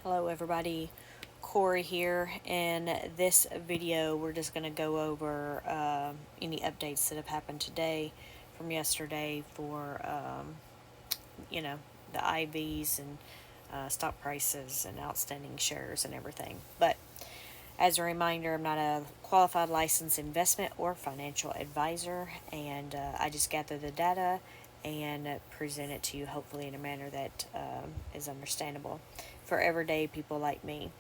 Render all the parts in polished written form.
Hello everybody, Corey here. In this video we're just going to go over any updates that have happened today from yesterday for the IVs and stock prices and outstanding shares and everything. But as a reminder, I'm not a qualified licensed investment or financial advisor, and I just gather the data and present it to you hopefully in a manner that is understandable for everyday people like me.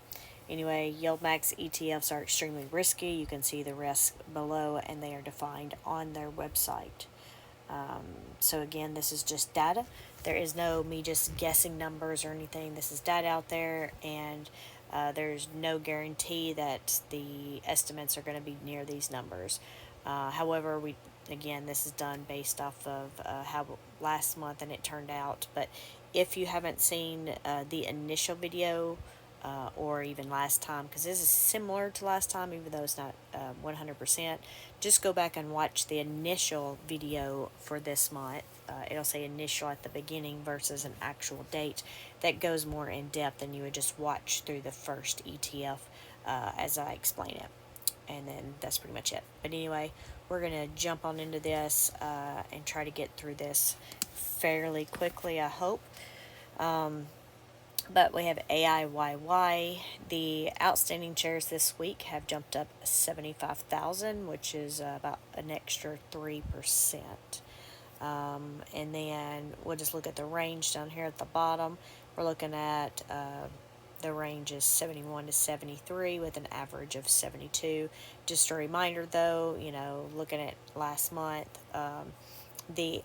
Anyway, YieldMax ETFs are extremely risky. You can see the risks below, and they are defined on their website. So again, this is just data. There is no me just guessing numbers or anything. This is data out there, and there's no guarantee that the estimates are going to be near these numbers. However, this is done based off of how last month and it turned out. But if you haven't seen the initial video, or even last time, because this is similar to last time, even though it's not 100%. Just go back and watch the initial video for this month. It'll say initial at the beginning versus an actual date that goes more in depth, and you would just watch through the first ETF as I explain it. And then that's pretty much it. But anyway, we're going to jump on into this and try to get through this fairly quickly, I hope. But we have AIYY. The outstanding shares this week have jumped up 75,000, which is about an extra 3%. And then we'll just look at the range down here at the bottom. We're looking at the range is 71 to 73 with an average of 72. Just a reminder though, looking at last month, it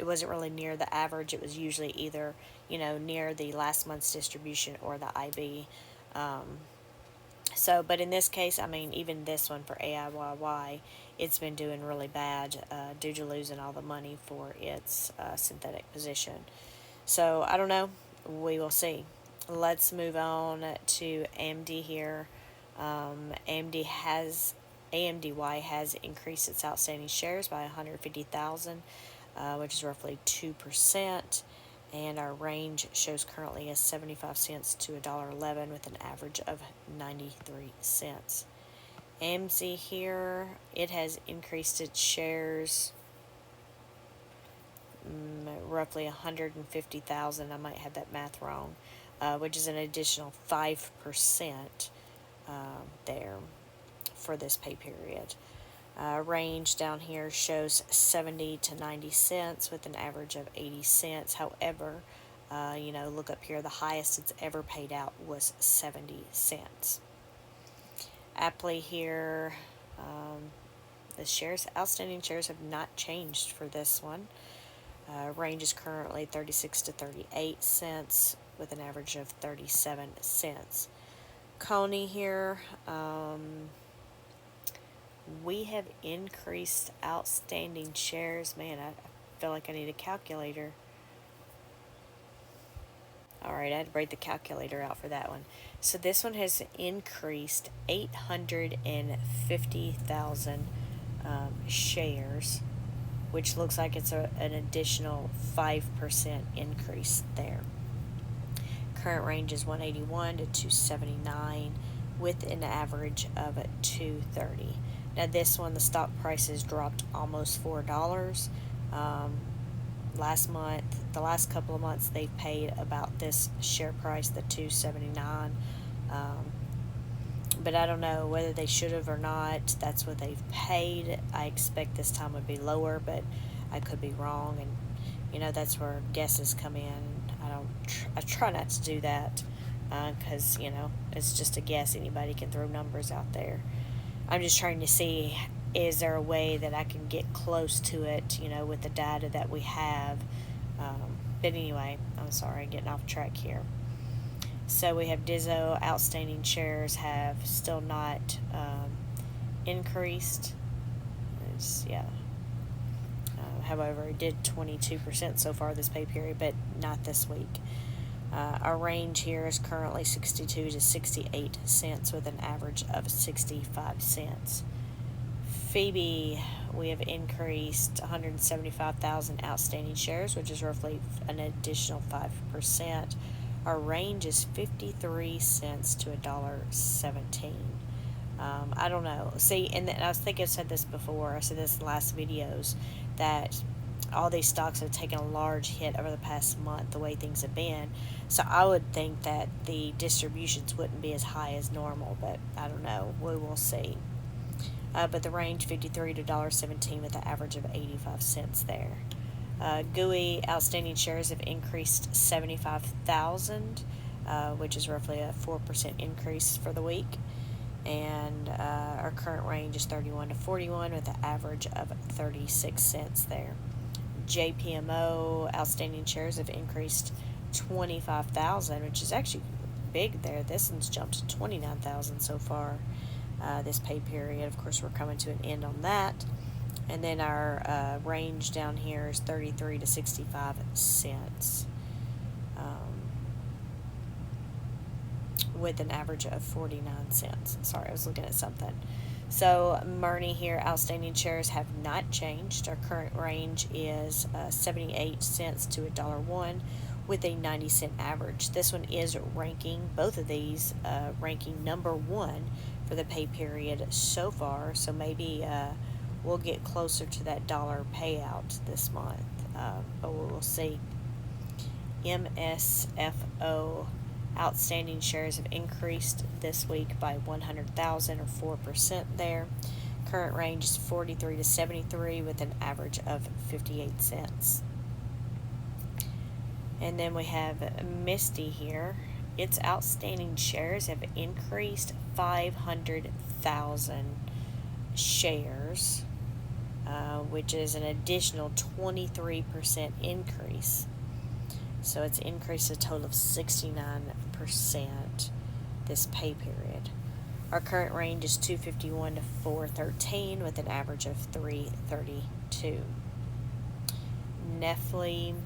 wasn't really near the average. It was usually either near the last month's distribution or the IB. But in this case, even this one for AIYY, it's been doing really bad due to losing all the money for its synthetic position. So I don't know. We will see. Let's move on to AMD here. AMDY has increased its outstanding shares by 150,000, which is roughly 2%. And our range shows currently as 75 cents to $1.11 with an average of 93 cents. AMZ here, it has increased its shares roughly 150,000. I might have that math wrong, which is an additional 5% there for this pay period. Range down here shows 70 to 90 cents with an average of 80 cents. However, look up here, the highest it's ever paid out was 70 cents. Aptly here, the outstanding shares have not changed for this one. Range is currently 36 to 38 cents with an average of 37 cents. Coney here, we have increased outstanding shares. Man, I feel like I need a calculator. Alright, I had to break the calculator out for that one. So this one has increased 850,000 shares, which looks like it's an additional 5% increase there. Current range is 181 to 279 with an average of 230. Now this one, the stock prices dropped almost $4. Last month, the last couple of months, they've paid about this share price, the $2.79. But I don't know whether they should have or not. That's what they've paid. I expect this time would be lower, but I could be wrong. And that's where guesses come in. I try not to do that because it's just a guess. Anybody can throw numbers out there. I'm just trying to see, is there a way that I can get close to it, with the data that we have. But anyway, I'm sorry, getting off track here. So we have Dizzo, outstanding shares have still not increased. However, it did 22% so far this pay period, but not this week. Our range here is currently 62 to 68 cents with an average of 65 cents. Phoebe, we have increased 175,000 outstanding shares, which is roughly an additional 5%. Our range is 53 cents to $1.17. I don't know. See, and I think I've said this before. I said this in the last videos that all these stocks have taken a large hit over the past month, the way things have been. So I would think that the distributions wouldn't be as high as normal, but I don't know. We will see. But the range 53 to $1.17 with an average of 85 cents there. GUI outstanding shares have increased 75,000, which is roughly a 4% increase for the week. And our current range is 31 to 41 with an average of 36 cents there. JPMO outstanding shares have increased 25,000, which is actually big there. This one's jumped to 29,000 so far this pay period. Of course, we're coming to an end on that. And then our range down here is 33 to 65 cents. With an average of 49 cents. Sorry, I was looking at something. So Murney here, outstanding shares have not changed. Our current range is 78 cents to $1.01 with a 90-cent average. This one is ranking, both of these ranking number one for the pay period so far. So maybe we'll get closer to that dollar payout this month, but we'll see. MSFO outstanding shares have increased this week by 100,000 or 4% there. Current range is 43 to 73 with an average of 58 cents. And then we have Misty here. Its outstanding shares have increased 500,000 shares, which is an additional 23% increase. So it's increased a total of 69% this pay period. Our current range is 251 to 413 with an average of 332. Nestle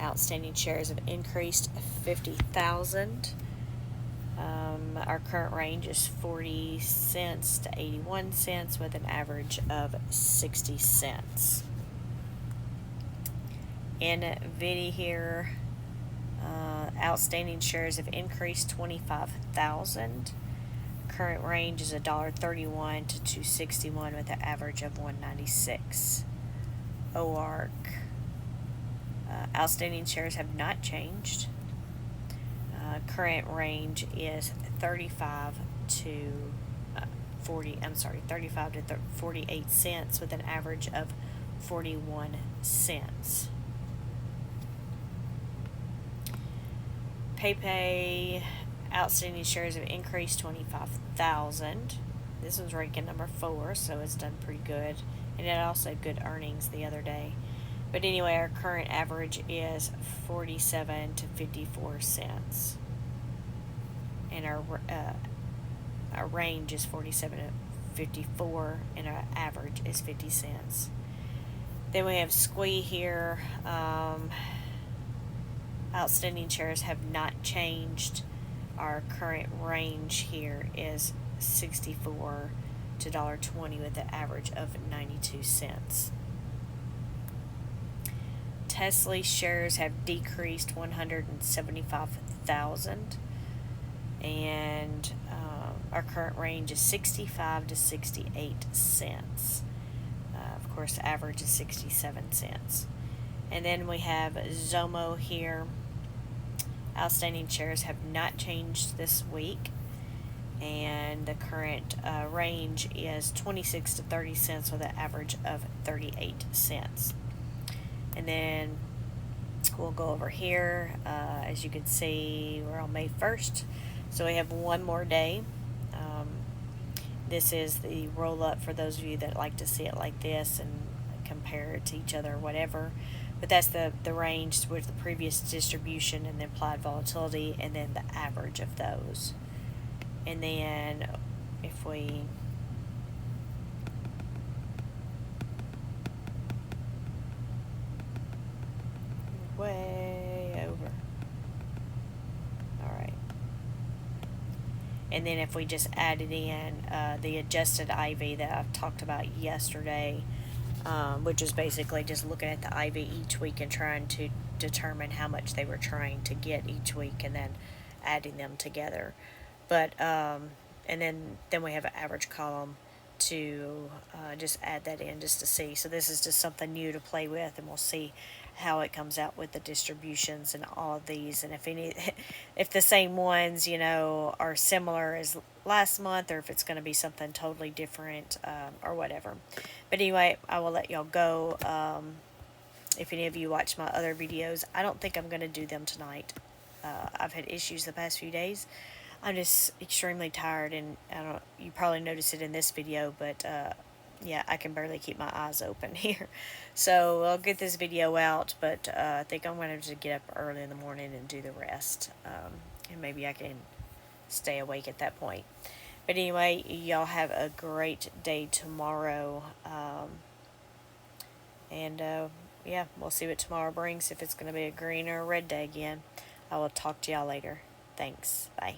outstanding shares have increased 50,000. Our current range is 40 cents to 81 cents with an average of 60 cents. NVIDIA here, outstanding shares have increased 25,000. Current range is $1.31 to $2.61 with an average of 196. OARC, outstanding shares have not changed. Current range is 35 to 48 cents with an average of 41 cents. PayPay outstanding shares have increased 25,000. This one's ranking number 4, so it's done pretty good. And it also had good earnings the other day. But anyway, our current average is 47 to 54 cents. And our range is 47 to 54, and our average is 50 cents. Then we have Squee here. Outstanding shares have not changed. Our current range here is 64 to $1.20 with an average of 92 cents. Tesla shares have decreased 175,000, and our current range is 65 to 68 cents. Of course, average is 67 cents. And then we have ZOMO here. Outstanding shares have not changed this week, and the current range is 26 to 30 cents with an average of 38 cents. And then we'll go over here. As you can see, we're on May 1st, so we have one more day. This is the roll-up for those of you that like to see it like this and compare it to each other or whatever. But that's the range with the previous distribution and the applied volatility, and then the average of those. And then if we way over. All right. And then if we just added in the adjusted IV that I've talked about yesterday, which is basically just looking at the IV each week and trying to determine how much they were trying to get each week and then adding them together. But and then we have an average column to just add that in just to see. So this is just something new to play with, and we'll see how it comes out with the distributions and all of these, and if any, if the same ones, are similar as last month, or if it's going to be something totally different, or whatever. But anyway, I will let y'all go. If any of you watch my other videos, I don't think I'm going to do them tonight. I've had issues the past few days. I'm just extremely tired, and I don't. You probably noticed it in this video, but yeah, I can barely keep my eyes open here. So I'll get this video out, but I think I'm going to have to get up early in the morning and do the rest, and maybe I can stay awake at that point. But anyway, y'all have a great day tomorrow, and yeah, we'll see what tomorrow brings. If it's going to be a green or a red day again, I will talk to y'all later. Thanks. Bye.